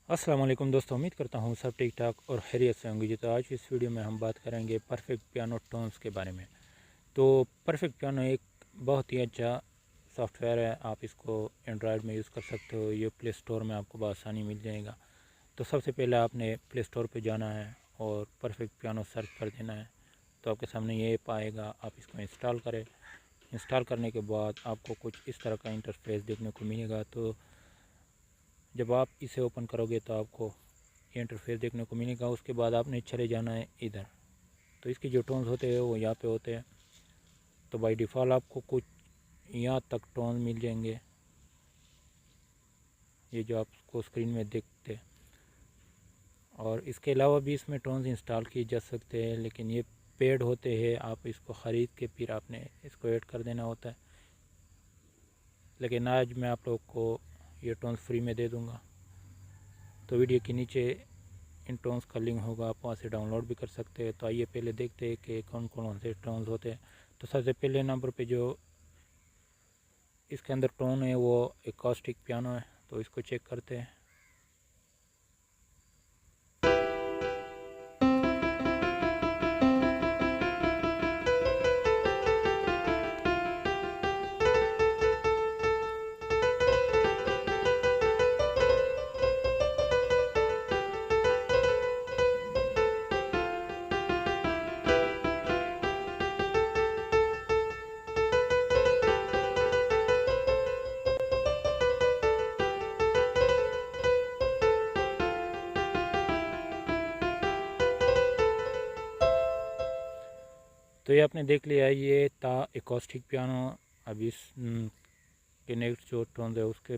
अस्सलाम वालेकुम दोस्तों, उम्मीद करता हूँ सब ठीक ठाक और खैरियत से होंगे। तो आज इस वीडियो में हम बात करेंगे परफेक्ट पियानो टोन्स के बारे में। तो परफेक्ट पियानो एक बहुत ही अच्छा सॉफ्टवेयर है। आप इसको एंड्रॉयड में यूज़ कर सकते हो। ये प्ले स्टोर में आपको बआसानी मिल जाएगा। तो सबसे पहले आपने प्ले स्टोर पर जाना है और परफेक्ट पियानो सर्च कर देना है। तो आपके सामने ये ऐप आएगा, आप इसको इंस्टॉल करें। इंस्टॉल करने के बाद आपको कुछ इस तरह का इंटरफेस देखने को मिलेगा। तो जब आप इसे ओपन करोगे तो आपको ये इंटरफेस देखने को मिलेगा। उसके बाद आपने चले जाना है इधर। तो इसके जो टोन्स होते हैं वो यहाँ पे होते हैं। तो बाय डिफ़ॉल्ट आपको कुछ यहाँ तक टोन मिल जाएंगे, ये जो आपको स्क्रीन में देखते हैं। और इसके अलावा भी इसमें टोन्स इंस्टॉल किए जा सकते हैं, लेकिन ये पेड होते हैं। आप इसको ख़रीद के फिर आपने इसको ऐड कर देना होता है। लेकिन आज मैं आप लोग को ये टोन्स फ्री में दे दूँगा। तो वीडियो के नीचे इन टोन्स का लिंक होगा, आप वहाँ से डाउनलोड भी कर सकते हैं। तो आइए पहले देखते हैं कि कौन कौन से टोन्स होते हैं। तो सबसे पहले नंबर पे जो इसके अंदर टोन है वो एकॉस्टिक पियानो है। तो इसको चेक करते हैं। तो ये आपने देख लिया, ये था एकॉस्टिक पियानो। अब इस के नेक्स्ट जो टोन है उसके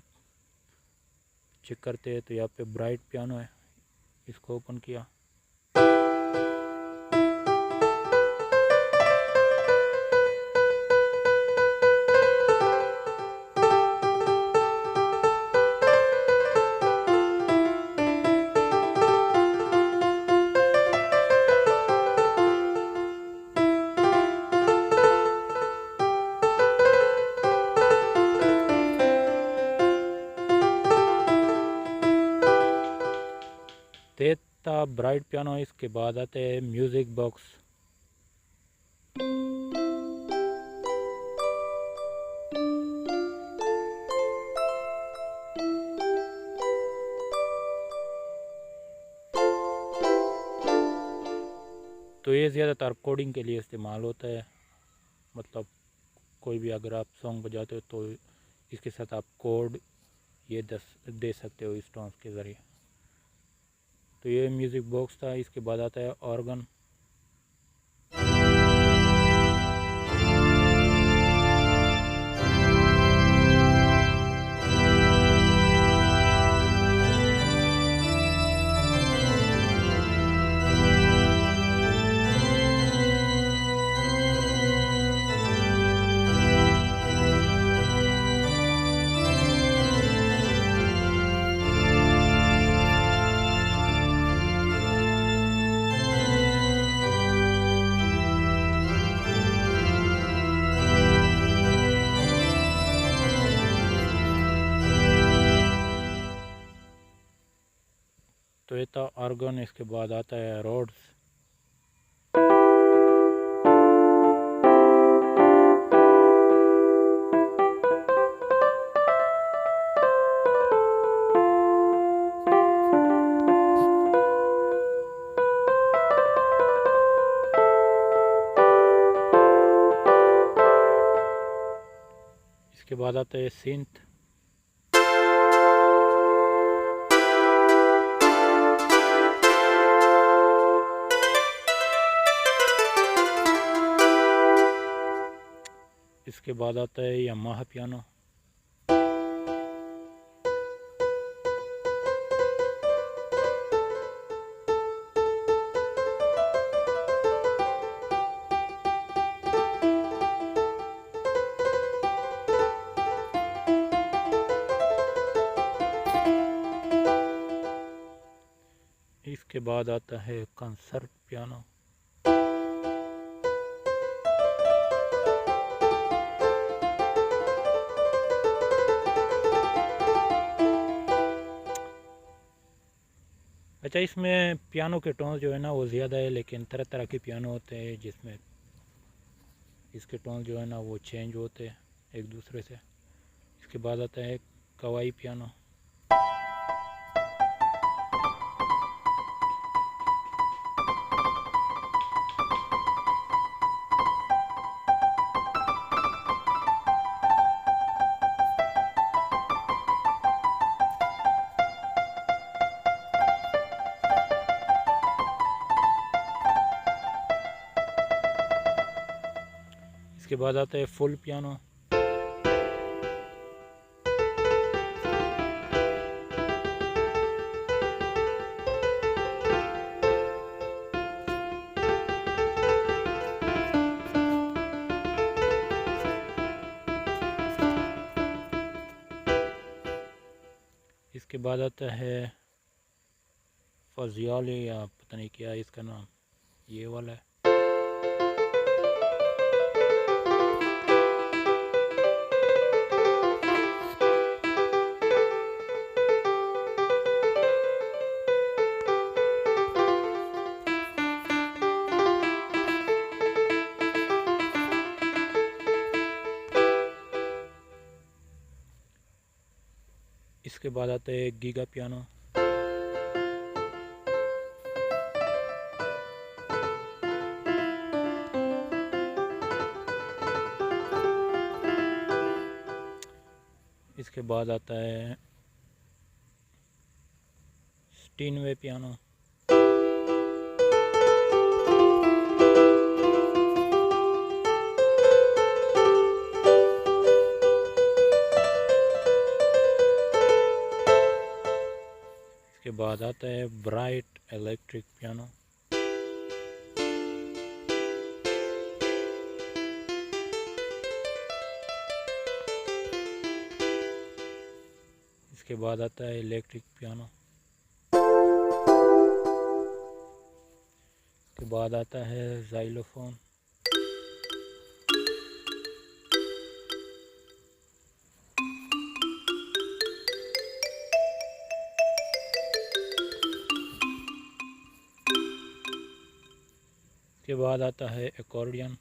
चेक करते हैं। तो यहाँ पे ब्राइट पियानो है, इसको ओपन किया। तेता ब्राइट पियानो। इसके बाद आते हैं म्यूज़िक बॉक्स। तो ये ज़्यादातर कोडिंग के लिए इस्तेमाल होता है। मतलब कोई भी अगर आप सॉन्ग बजाते हो तो इसके साथ आप कोड ये दे सकते हो इस टोन्स के ज़रिए। तो ये म्यूज़िक बॉक्स था। इसके बाद आता है ऑर्गन। तो ये था ऑर्गन। इसके बाद आता है रोड्स। इसके बाद आता है सिंथ। इसके बाद आता है यामाहा पियानो। इसके बाद आता है कंसर्ट पियानो। अच्छा, इसमें पियानो के टोन जो है ना वो ज़्यादा है, लेकिन तरह तरह के पियानो होते हैं जिसमें इसके टोन जो है ना वो चेंज होते हैं एक दूसरे से। इसके बाद आता है कवाई पियानो। इसके बाद आता है फुल पियानो। इसके बाद आता है फजियाले, या पता नहीं क्या है इसका नाम, ये वाला है। इसके बाद आता है गीगा पियानो। इसके बाद आता है स्टीनवे पियानो। इसके बाद आता है ब्राइट इलेक्ट्रिक पियानो। इसके बाद आता है इलेक्ट्रिक पियानो। इसके बाद आता है ज़ाइलोफोन। इसके बाद आता है एकॉर्डियन।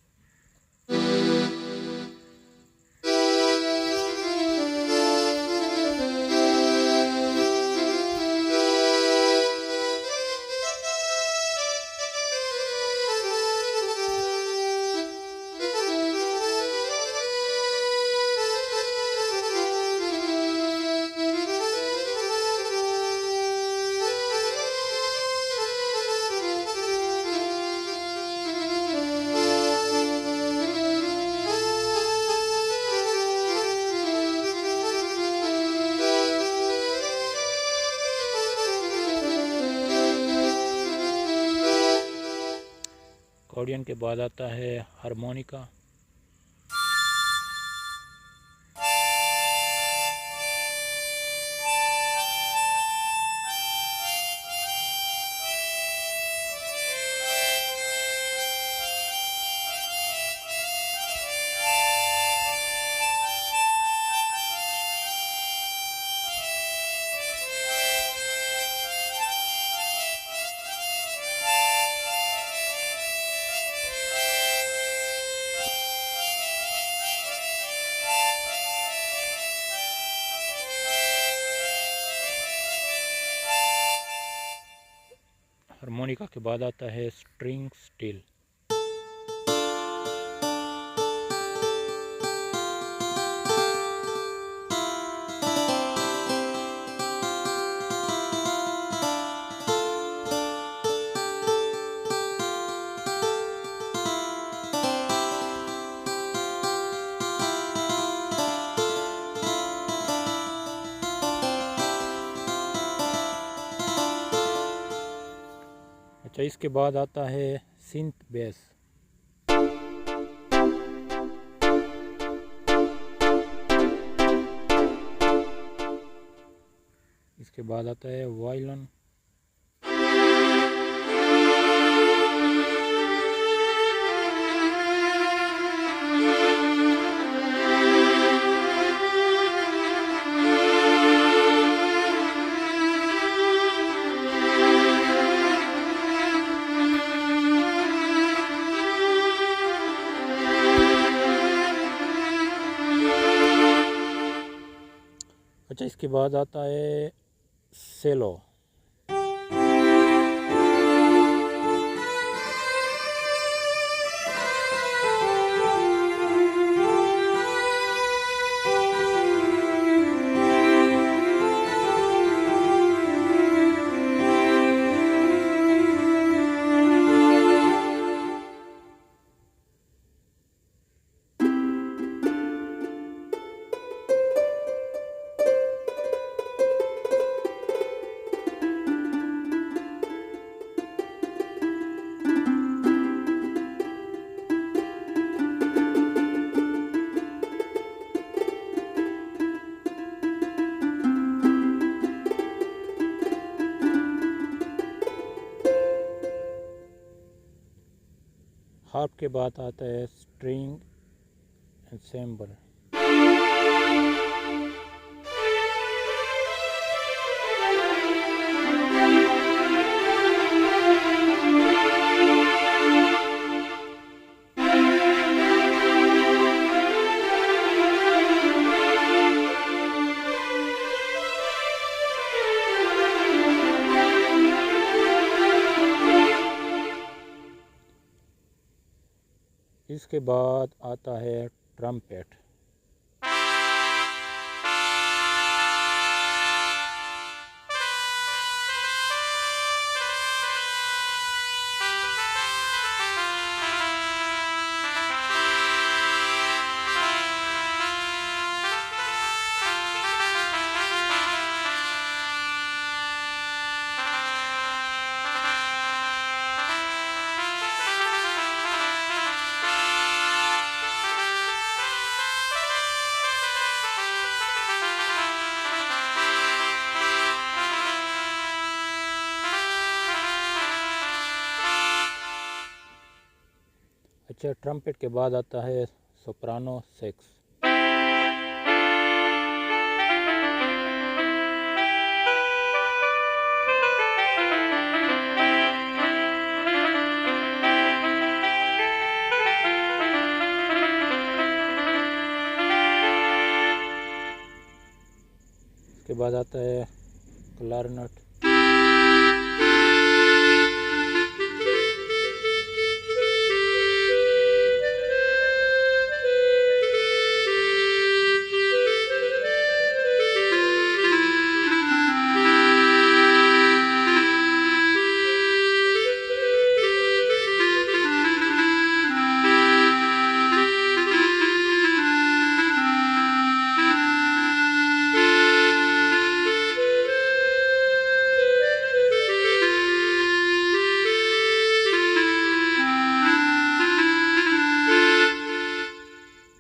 एकॉर्डियन के बाद आता है हारमोनिका। हारमोनिका के बाद आता है स्ट्रिंग स्टील। अच्छा, इसके बाद आता है सिंथ बेस। इसके बाद आता है वायलिन। अच्छा, इसके बाद आता है सेलो। हार्प के बाद आता है स्ट्रिंग एंसेम्बल। इसके बाद आता है ट्रम्पेट। अच्छा, ट्रम्पेट के बाद आता है सोप्रानो सेक्स। इसके बाद आता है क्लारनेट।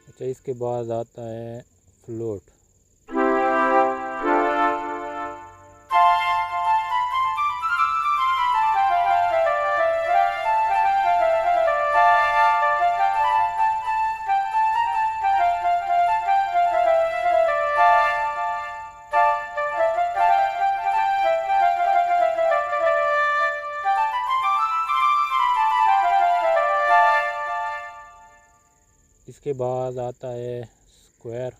अच्छा, इसके बाद आता है फ्लूट। इसके बाद आता है स्क्वायर।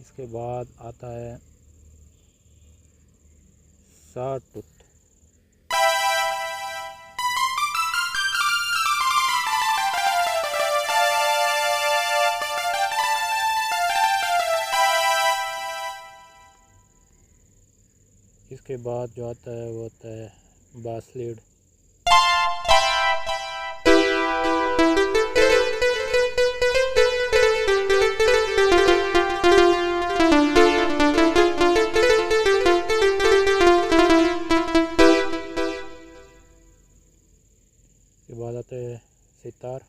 इसके बाद आता है सॉटूथ। इसके बाद जो आता है वो होता है बास लीड। इसके बाद आता है सितार।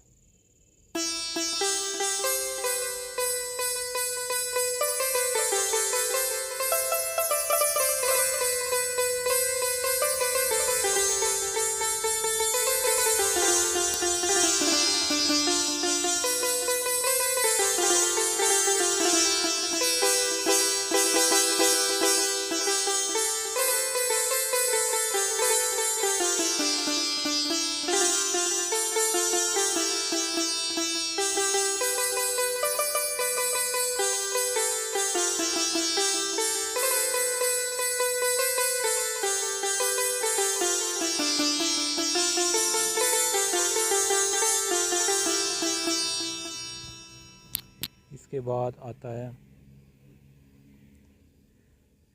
इसके बाद आता है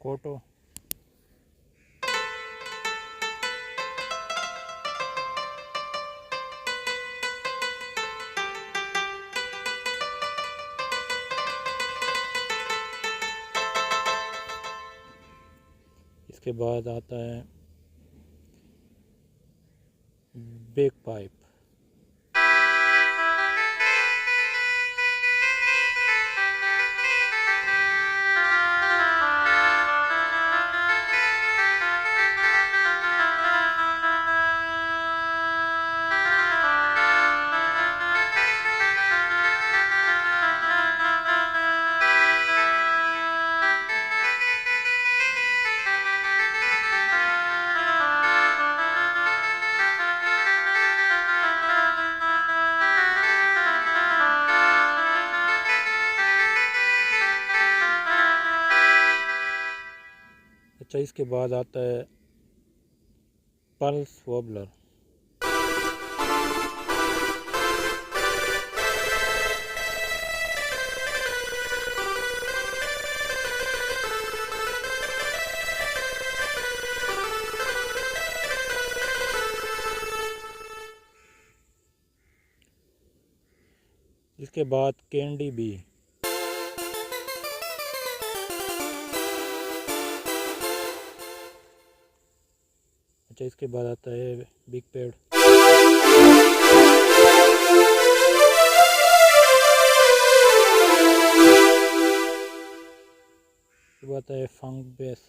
कोटो। इसके बाद आता है बेक पाइप। अच्छा, इसके बाद आता है पल्स वॉबलर। इसके बाद कैंडी बी। अच्छा, इसके बाद आता है बिग पैड। इसके बाद आता है फंक बेस।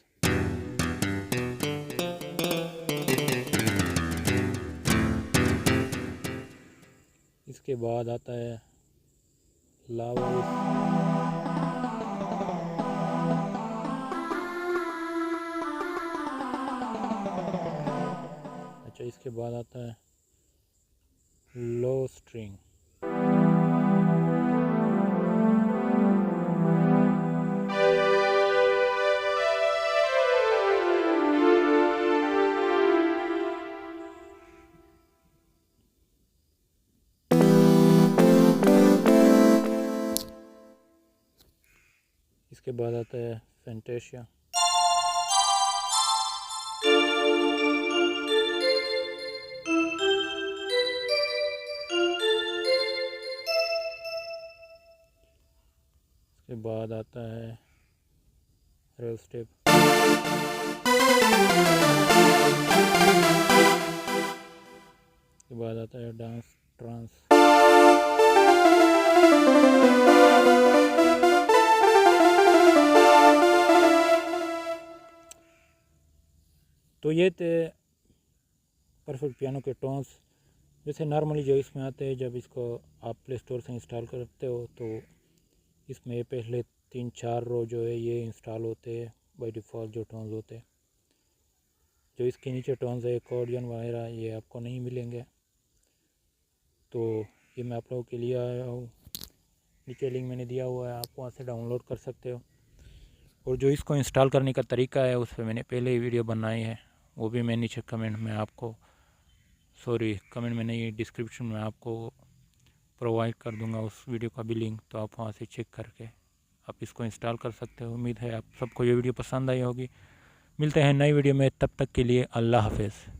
इसके बाद आता है लावा। अच्छा, इसके बाद आता है लो स्ट्रिंग। इसके बाद आता है फैंटेशिया। इसके बाद आता है रेल स्टेप। इसके बाद आता है डांस ट्रांस। तो ये थे परफेक्ट पियानो के टोन्स। जैसे नॉर्मली जो इसमें आते हैं, जब इसको आप प्ले स्टोर से इंस्टॉल करते हो तो इसमें पहले 3-4 रो जो है ये इंस्टॉल होते हैं बाय डिफ़ॉल्ट जो टोन्स होते हैं। जो इसके नीचे टोन्स है अकॉर्डियन वगैरह ये आपको नहीं मिलेंगे। तो ये मैं आप लोगों के लिए आया हूँ, नीचे लिंक मैंने दिया हुआ है, आप वहाँ से डाउनलोड कर सकते हो। और जो इसको इंस्टॉल करने का तरीका है उस पर मैंने पहले ही वीडियो बनाई है, वो भी मैं नीचे कमेंट में नहीं, डिस्क्रिप्शन में आपको प्रोवाइड कर दूंगा उस वीडियो का भी लिंक, तो आप वहाँ से चेक करके आप इसको इंस्टॉल कर सकते हो। उम्मीद है आप सबको ये वीडियो पसंद आई होगी। मिलते हैं नई वीडियो में, तब तक के लिए अल्लाह हाफ़िज़।